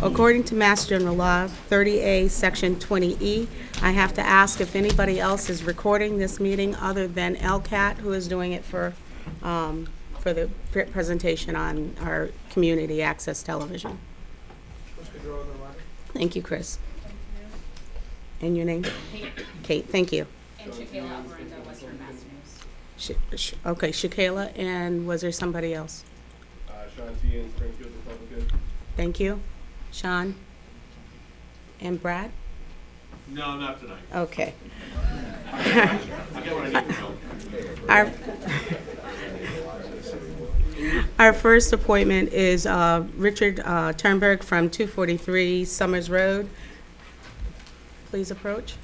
According to Mass General Law 30A, Section 20E, I have to ask if anybody else is recording this meeting other than LCAT, who is doing it for the presentation on our community access television. Thank you, Chris. And your name? Kate, thank you. And Shakayla Alvarado, Western Mass News. Okay, Shakayla, and was there somebody else? Sean T. in Springfield, Republican. Thank you. Sean? And Brad? No, not tonight. Okay. I get what I need to know. Our first appointment is Richard Turnberg from 243 Summers Road. Please approach.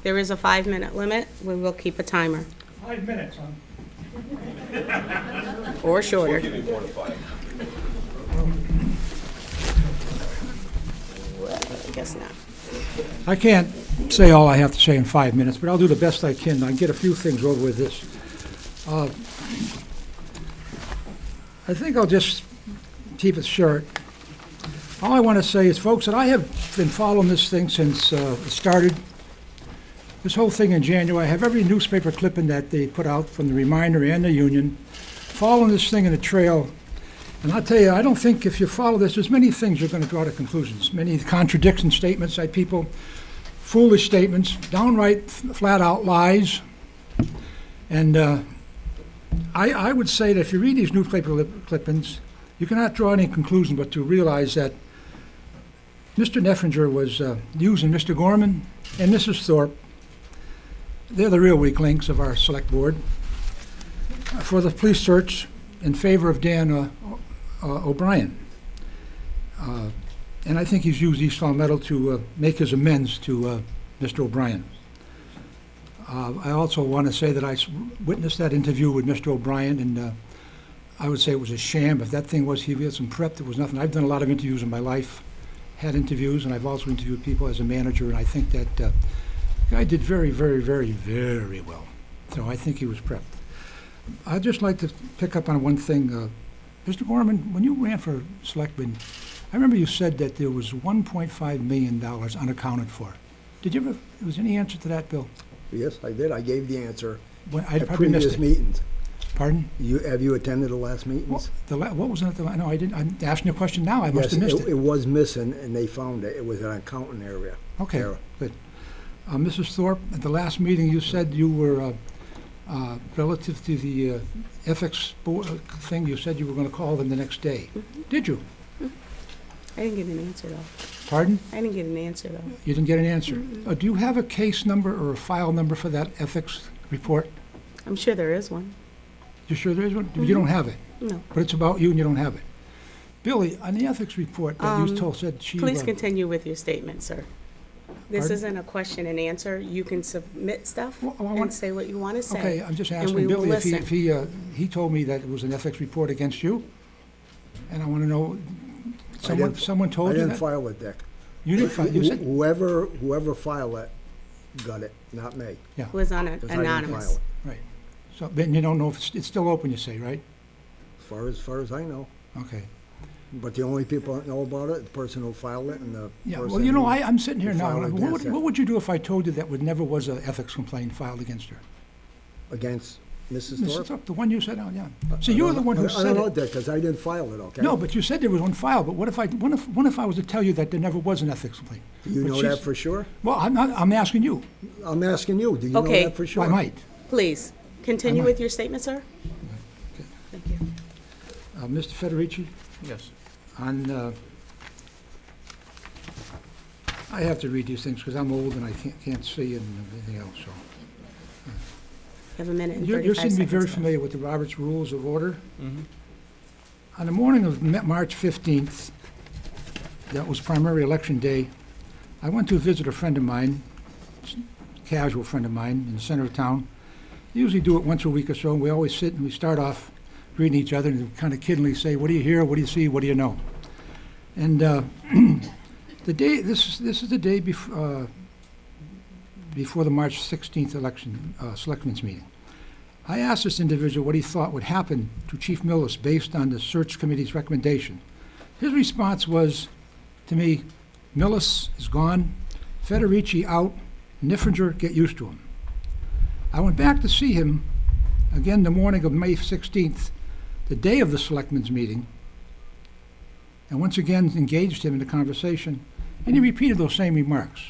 There is a 5-minute limit. We will keep a timer. 5 minutes, huh? Or shorter. Well, I guess not. I can't say all I have to say in 5 minutes, but I'll do the best I can. I can get a few things over with this. I think I'll just keep it short. All I want to say is, folks, that I have been following this thing since it started. This whole thing in January, I have every newspaper clipping that they put out from the Reminder and the Union, following this thing in the trail. And I'll tell you, I don't think if you follow this, there's many things you're going to draw to conclusions. Many contradiction statements by people, foolish statements, downright flat-out lies. And I would say that if you read these newspaper clippings, you cannot draw any conclusion but to realize that Mr. Neffinger was using Mr. Gorman and Mrs. Thorpe, they're the real weak links of our select board, for the police search in favor of Dan O'Brien. And I think he's used East Long Meadow to make his amends to Mr. O'Brien. I also want to say that I witnessed that interview with Mr. O'Brien, and I would say it was a sham. If that thing was, he had some prep, there was nothing. I've done a lot of interviews in my life, had interviews, and I've also interviewed people as a manager, and I think that the guy did very, very, very, very well. So I think he was prepped. I'd just like to pick up on one thing. Mr. Gorman, when you ran for selectman, I remember you said that there was $1.5 million unaccounted for. Did you ever, was any answer to that, Bill? Yes, I did. I gave the answer I at probably missed previous it. meetings. Pardon? Have you attended the last meetings? What was it? No, I didn't. I'm asking you a question now. I must have missed Yes, it was missing, and they found it. It was an accounting area. Okay, error. good. Mrs. Thorpe, at the last meeting, you said you were, relative to the ethics thing, you said you were going to call them the next day. Mm-hmm. Did you? I didn't get an answer, though. Pardon? I didn't get an answer, though. You didn't get an answer? Do you have a case number or a file number for that ethics report? I'm sure there is one. You sure there is one? You don't have it, No. but it's about you and you don't have it. Billy, on the ethics report that you said she... Please continue with your statement, sir. This Pardon? isn't a question and answer. You can submit stuff Well, I and want- say what you want to say. Okay, I'm just and asking we will Billy if listen. he told me that it was an ethics report against you, and I want to know, someone I told you didn't that? file it, Dick. You didn't file, you said, Whoever filed it got it, not me. yeah, It was 'cause I didn't anonymous. file it. right. So, but you don't know if it's still open, you say, right? As far as I know. Okay. But the only people that know about it, the person who filed it and the Yeah, person well, you know, who- I'm sitting here who now, filed and against what it. would you do if I told you that never was an ethics complaint filed against her? Against Mrs. Mrs. Thorpe? Thorpe, the one you said, oh, yeah. So you were the one who I said don't know, it. Dick, because I didn't file it, okay? No, but you said there was one filed, but what if I was to tell you that there never was an ethics complaint? Do you But know she's- that for sure? Well, I'm asking you. I'm asking you, do you know Okay. that for sure? I might. Please, continue might. with your statement, sir. Okay. Thank you. Mr. Federici? Yes. On, I have to read these things because I'm old and I can't see and everything else, so. You have a minute and You 35 seem to be very seconds. familiar with the Roberts Rules of Order. Mm-hmm. On the morning of March 15th, that was primary election day, I went to visit a friend of mine, casual friend of mine in the center of town. I usually do it once a week or so, and we always sit and we start off greeting each other and kind of kiddingly say, "What do you hear? What do you see? What do you know?" And the day, this is the day before the March 16th election, selectmen's meeting. I asked this individual what he thought would happen to Chief Millis based on the search committee's recommendation His response was, to me, Millis is gone, Federici out, Niffinger, get used to him. I went back to see him again the morning of May 16th, the day of the Selectmen's meeting, and once again engaged him in the conversation, and he repeated those same remarks.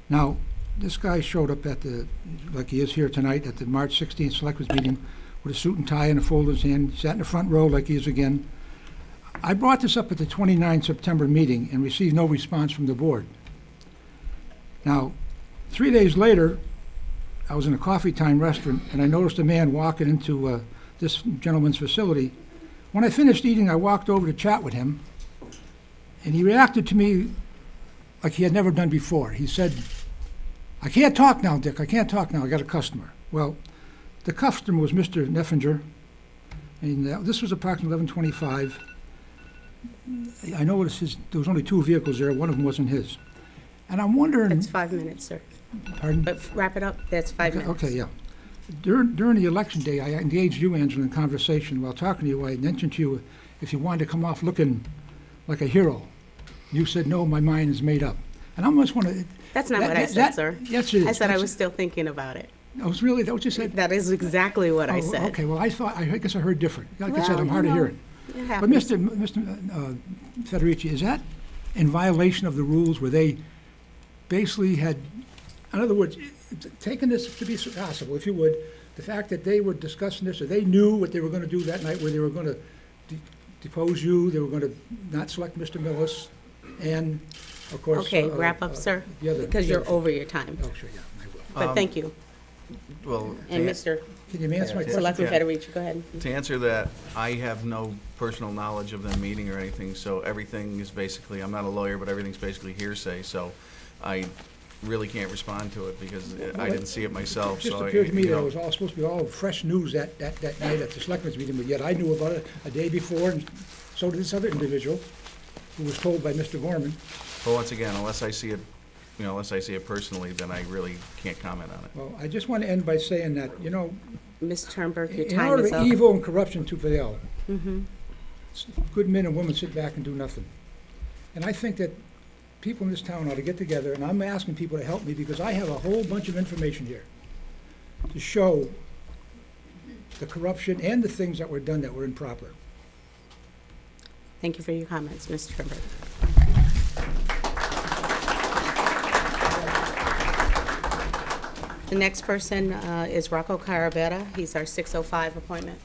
Now, this guy showed up like he is here tonight, at the March 16th Selectmen's meeting with a suit and tie and a folder in his hand, sat in the front row like he is again. I brought this up at the 29 September meeting and received no response from the board. Now, 3 days later, I was in a coffee time restaurant and I noticed a man walking into this gentleman's facility. When I finished eating, I walked over to chat with him, and he reacted to me like he had never done before. He said, "I can't talk now, Dick, I can't talk now, I got a customer." Well, the customer was Mr. Neffinger, and this was approximately 11:25. I know there was only 2 vehicles there, one of them wasn't his. And I'm wondering... That's 5 minutes, sir. Pardon? But wrap it up, that's 5 minutes. Okay, yeah. During the election day, I engaged you, Angela, in conversation. While talking to you, I mentioned to you if you wanted to come off looking like a hero. You said, "No, my mind is made up." And I almost want to... That's not what I said, sir. Yes, it is. I said I was still thinking about it. Oh, was really, that what you said? That is exactly what I Oh, said. okay, well, I guess I heard different. Like I said, Well, I'm hard of you know, hearing. It But happens. Mr. Federici, is that in violation of the rules where they basically had, in other words, taking this to be possible, if you would, the fact that they were discussing this, or they knew what they were going to do that night, where they were going to depose you, they were going to not select Mr. Millis, and, of course... Okay, wrap up, sir, the other- because the you're other- over your time. Oh, sure, yeah, I will. But thank you. Well, And Mr. Can you answer my question? Selectman Yeah. Federici, go ahead. to answer that, I have no personal knowledge of them meeting or anything, so everything is basically, I'm not a lawyer, but everything's basically hearsay, so I really can't respond to it because I didn't see it myself, It just so I, appeared to me you that it know. was all supposed to be all fresh news that night at the Selectmen's meeting, but yet I knew about it a day before, and so did this other individual, who was told by Mr. Gorman. But once again, unless I see it personally, then I really can't comment on it. Well, I just want to end by saying that, Ms. Turnberg, your in time order is for up. evil and corruption to prevail, Mhm. good men and women sit back and do nothing. And I think that people in this town ought to get together, and I'm asking people to help me because I have a whole bunch of information here to show the corruption and the things that were done that were improper. Thank you for your comments, Ms. Turnberg. The next person is Rocco Carabetta. He's our 6:05 appointment.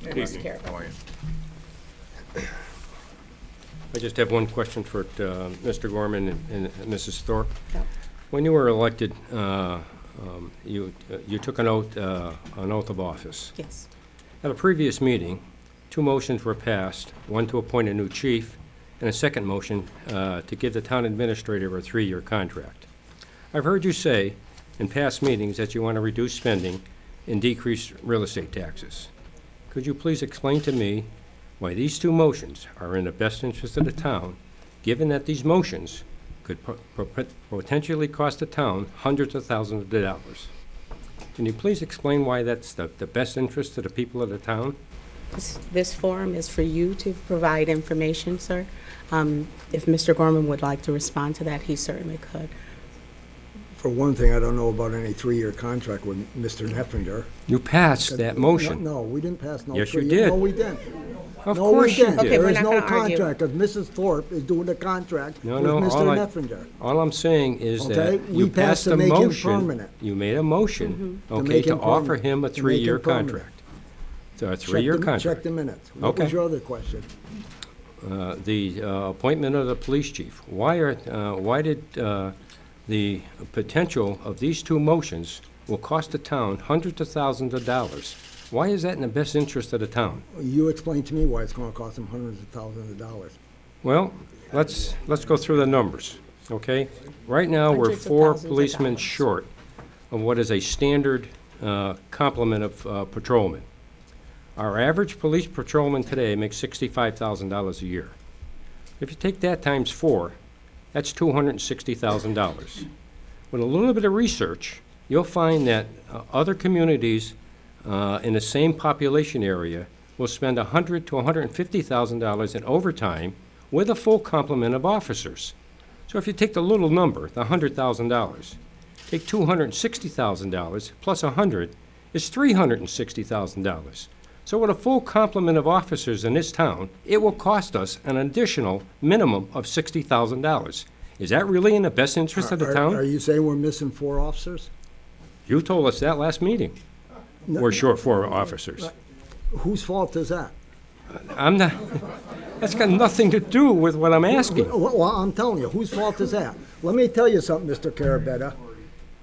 Mr. Carabetta. How are you? I just have one question for Mr. Gorman and Mrs. Thorpe. Yep. When you were elected, you took an oath of office. Yes. At a previous meeting, 2 motions were passed, one to appoint a new chief, and a second motion to give the town administrator a 3-year contract. I've heard you say in past meetings that you want to reduce spending and decrease real estate taxes. Could you please explain to me why these 2 motions are in the best interest of the town, given that these motions could potentially cost the town hundreds of thousands of dollars? Can you please explain why that's the best interest of the people of the town? This forum is for you to provide information, sir. If Mr. Gorman would like to respond to that, he certainly could. For one thing, I don't know about any 3-year contract with Mr. Neffinger. You passed that motion. No, we didn't pass no 3-year. Yes, you did. No, we didn't. Of No, we course you didn't. Okay, did. we're There is not no gonna argue. contract, because Mrs. Thorpe is doing the contract with No, Mr. all Neffinger. All I'm saying is Okay, that we you passed passed to a make him motion. permanent. You made a motion, To okay, make to him offer permanent. him a To make him 3-year permanent. contract. So a Check 3-year the- Check contract. the minutes. What Okay. was your other question? The appointment of the police chief. Why did the potential of these 2 motions will cost the town hundreds of thousands of dollars? Why is that in the best interest of the town? You explain to me why it's gonna cost them hundreds of thousands of dollars. Well, let's go through the numbers, okay? Right now, we're Hundreds of 4 thousands of policemen dollars. short of what is a standard complement of patrolmen. Our average police patrolman today makes $65,000 a year. If you take that times 4, that's $260,000. With a little bit of research, you'll find that other communities in the same population area will spend $100,000 to $150,000 in overtime with a full complement of officers. So if you take the little number, the $100,000, take $260,000 plus $100 is $360,000. So with a full complement of officers in this town, it will cost us an additional minimum of $60,000. Is that really in the best interest of the Are town? you saying we're missing 4 officers? You told us that last meeting. We're short 4 officers. Whose fault is that? I'm not, that's got nothing to do with what I'm asking. Well, I'm telling you, whose fault is that? Let me tell you something, Mr. Carabetta.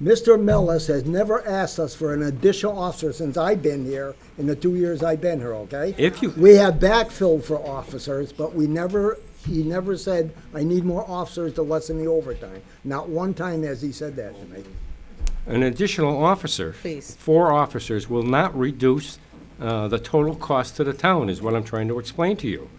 Mr. Mellis has never asked us for an additional officer since I've been here, in the 2 years I've been here, okay? We have backfilled for officers, but he never said, I need more officers to lessen the overtime. Not one time has he said that to me. An additional officer, Please. 4 officers, will not reduce the total cost to the town, is what I'm trying to explain to you.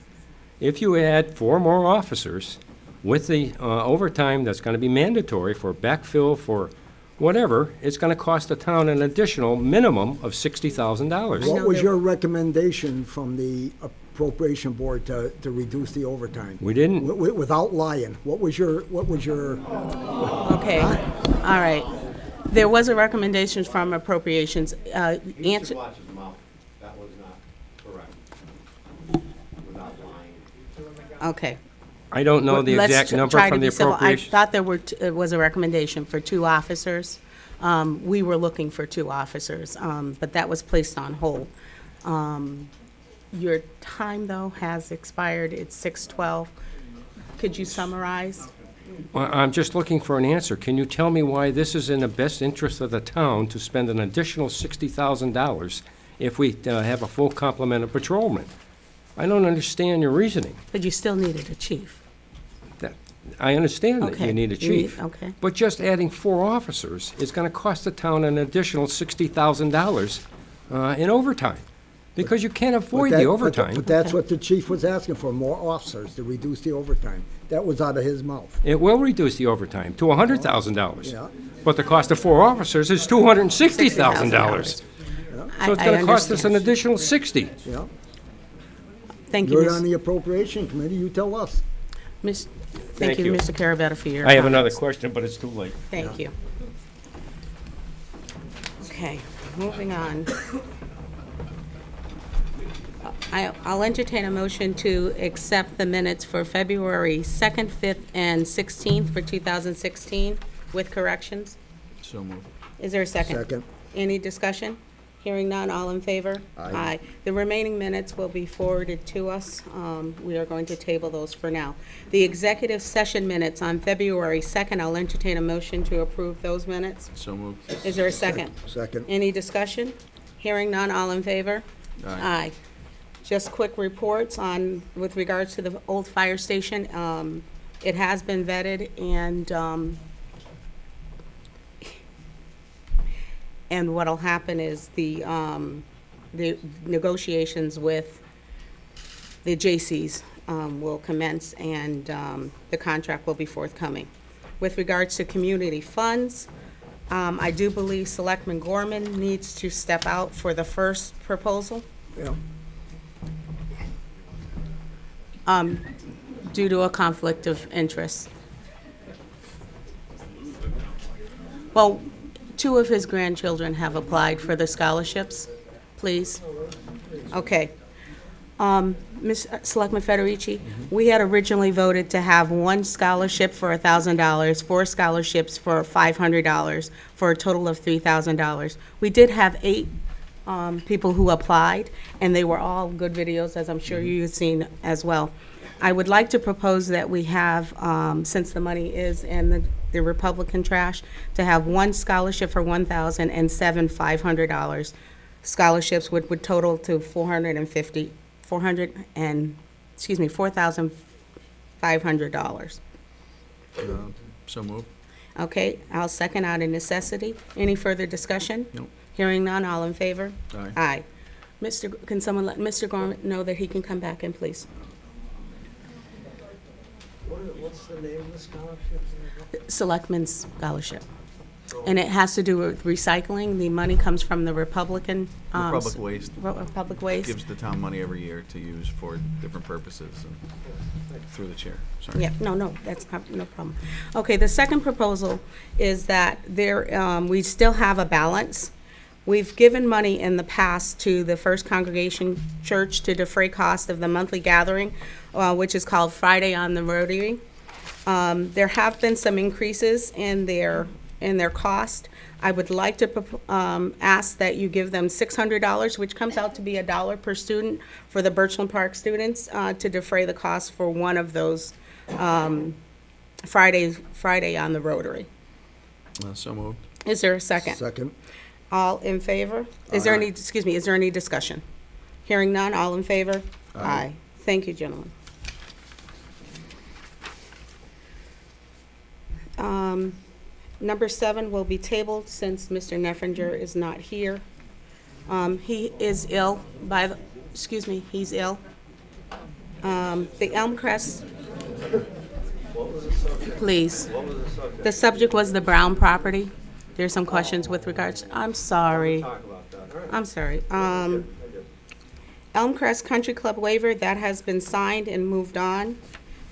If you add 4 more officers with the overtime that's going to be mandatory for backfill, for whatever, it's going to cost the town an additional minimum of $60,000. What was your recommendation from the appropriation board to reduce the overtime? We didn't, Without lying, what was your, Okay, all right. There was a recommendation from appropriations. Answer. Watch his mouth. That was not correct. Without lying. Okay. I don't know the Let's exact number try to from the be civil. appropriation. I thought there was a recommendation for 2 officers. We were looking for 2 officers, but that was placed on hold. Your time, though, has expired. It's 6:12. Could you summarize? Well, I'm just looking for an answer. Can you tell me why this is in the best interest of the town to spend an additional $60,000 if we have a full complement of patrolmen? I don't understand your reasoning. But you still needed a chief. I understand that Okay, you need a chief. okay. But just adding 4 officers is going to cost the town an additional $60,000 in overtime, because you can't avoid the overtime. But that's what the chief was asking for, more officers to reduce the overtime. That was out of his mouth. It will reduce the overtime to $100,000. Yeah. But the cost of 4 officers is $260,000. So it's going to cost us an additional $60,000. Yeah. Thank you, You're on the appropriation committee, you tell us. Thank you, Mr. Carabetta, for your I have another comments. question, but it's too late. Thank you. Okay, moving on. I'll entertain a motion to accept the minutes for February 2nd, 5th, and 16th for 2016 with corrections. So moved. Is there a second? Second. Any discussion? Hearing none, all in favor? Aye. The remaining minutes will be forwarded to us. We are going to table those for now. The executive session minutes on February 2nd, I'll entertain a motion to approve those minutes. So moved. Is there a second? Second. Any discussion? Hearing none, all in favor? Aye. Just quick reports on, with regards to the old fire station. It has been vetted, and what'll happen is the negotiations with the J.C.'s will commence, and the contract will be forthcoming. With regards to community funds, I do believe Selectman Gorman needs to step out for the first proposal. Yeah. Due to a conflict of interest. Well, 2 of his grandchildren have applied for the scholarships, please. Okay. Ms. Selectman Federici, we had originally voted to have 1 scholarship for $1,000, 4 scholarships for $500, for a total of $3,000. We did have 8 people who applied, and they were all good videos, as I'm sure you've seen as well. I would like to propose that we have, since the money is in the Republican trash, to have 1 scholarship for $1,000 and 7 $500 scholarships, would total to $4,500. So moved. Okay, I'll second out of necessity. Any further discussion? Nope. Hearing none, all in favor? Aye. Aye. Can someone let Mr. Gorman know that he can come back in, please? What's the name of the scholarship? Selectmen's scholarship. And it has to do with recycling. The money comes from the Republican. Republic Waste Public Waste. gives the town money every year to use for different purposes, and through the chair, sorry. Yeah, no, that's not, no problem. Okay, the second proposal is that we still have a balance. We've given money in the past to the First Congregation Church to defray cost of the monthly gathering, which is called Friday on the Rotary. There have been some increases in their cost. I would like to ask that you give them $600, which comes out to be $1 per student for the Birchland Park students, to defray the cost for one of those Friday on the Rotary. So moved. Is there a second? Second. All in favor? Is there any discussion? Hearing none, all in favor? Aye. Thank you, gentlemen. Number 7 will be tabled since Mr. Neffinger is not here. He is ill he's ill. The Elmcrest, please. The subject was the Brown property. There's some questions with regards, I'm sorry. I'm sorry. Elmcrest Country Club waiver, that has been signed and moved on.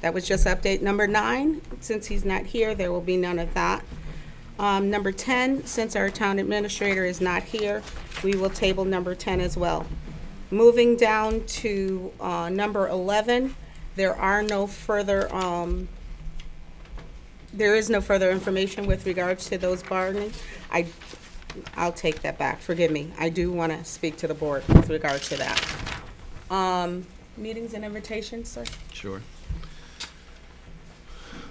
That was just update. Number 9, since he's not here, there will be none of that. Number 10, since our town administrator is not here, we will table number 10 as well. Moving down to number 11, there is no further information with regards to those bargaining. I'll take that back, forgive me. I do want to speak to the board with regards to that. Meetings and invitations, sir? Sure.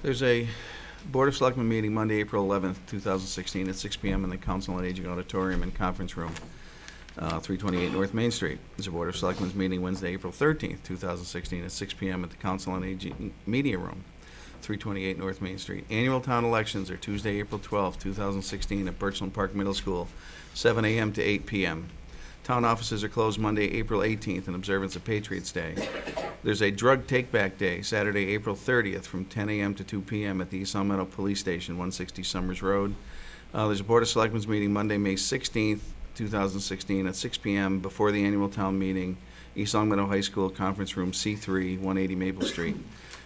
There's a Board of Selectmen meeting Monday, April 11th, 2016 at 6 p.m. in the Council on Aging Auditorium and Conference Room, 328 North Main Street. There's a Board of Selectmen's meeting Wednesday, April 13th, 2016 at 6 p.m. at the Council on Aging Media Room, 328 North Main Street. Annual town elections are Tuesday, April 12th, 2016 at Birchland Park Middle School, 7 a.m. to 8 p.m. Town offices are closed Monday, April 18th in observance of Patriots' Day. There's a drug take-back day, Saturday, April 30th from 10 a.m. to 2 p.m. at the East Long Meadow Police Station, 160 Summers Road. There's a Board of Selectmen's meeting Monday, May 16th, 2016 at 6 p.m. before the annual town meeting, East Long Meadow High School, Conference Room C3, 180 Maple Street.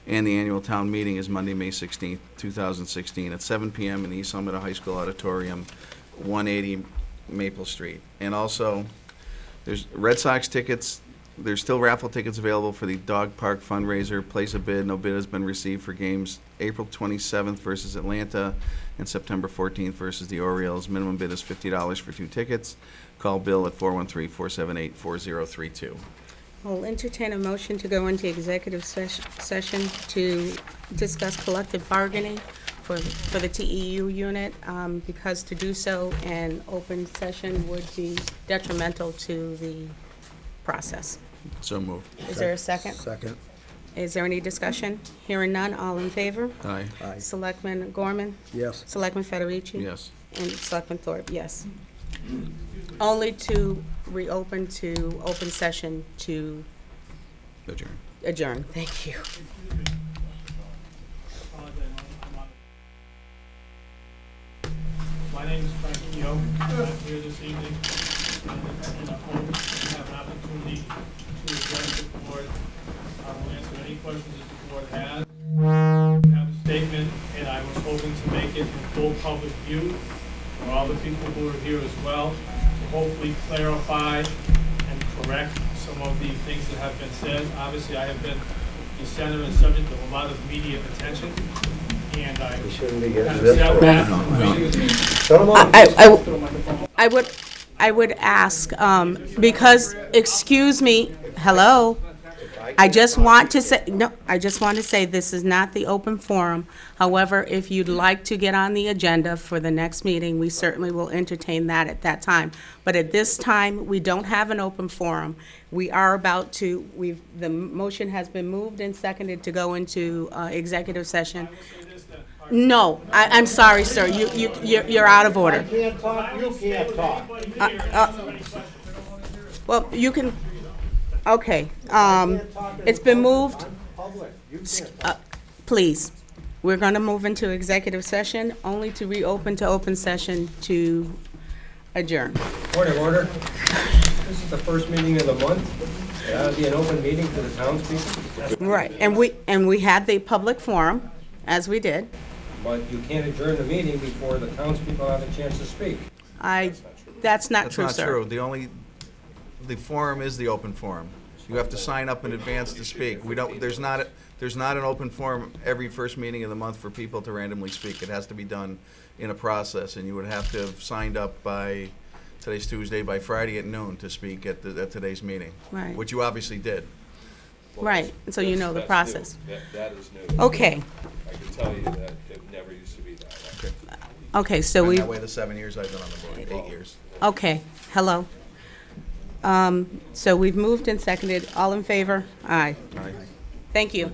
And the annual town meeting is Monday, May 16th, 2016 at 7 p.m. in the East Long Meadow High School Auditorium, 180 Maple Street. And also, there's Red Sox tickets. There's still raffle tickets available for the Dog Park fundraiser. Place a bid. No bid has been received for games April 27th versus Atlanta and September 14th versus the Orioles. Minimum bid is $50 for 2 tickets. Call Bill at 413-478-4032. I'll entertain a motion to go into executive session to discuss collective bargaining for the TEU unit, because to do so in open session would be detrimental to the process. So moved. Is there a second? Second. Is there any discussion? Hearing none, all in favor? Aye. Aye. Selectman Gorman? Yes. Selectman Federici? Yes. And Selectman Thorpe, yes. Only to reopen to open session to Adjourn. adjourn. Thank you. My name is Frank Keogh. I'm here this evening and I hope to have an opportunity to address the board. I will answer any questions that the board has. I have a statement and I was hoping to make it in full public view for all the people who are here as well, to hopefully clarify and correct some of the things that have been said. Obviously, I have been the center and subject of a lot of media attention, and I have said that. I would ask, because, excuse me, hello? I just want to say this is not the open forum. However, if you'd like to get on the agenda for the next meeting, we certainly will entertain that at that time. But at this time, we don't have an open forum. We are about to, the motion has been moved and seconded to go into executive session. No, I'm sorry, sir, you're out of order. Can't talk, you can't talk. Well, you can, okay, it's been moved. Public, you can't talk. Please, We're going to move into executive session, only to reopen to open session to adjourn. Point of order. This is the first meeting of the month. It ought to be an open meeting for the townspeople, Right, and we had the public forum, as we did. but you can't adjourn the meeting before the townspeople have a chance to speak. That's not That's true, not sir. true. The forum is the open forum. You have to sign up in advance to speak. There's not an open forum every first meeting of the month for people to randomly speak. It has to be done in a process, and you would have to have signed up by, today's Tuesday, by Friday at noon to speak at today's meeting. Right. Which you obviously did. Right, so you know the That's process. new. That is new. Okay, I can tell you that it never used to be that way. okay, so Been we, that way the 7 years I've been on the board, 8 years. okay, hello. So we've moved and seconded. All in favor? Aye. Aye. Thank you.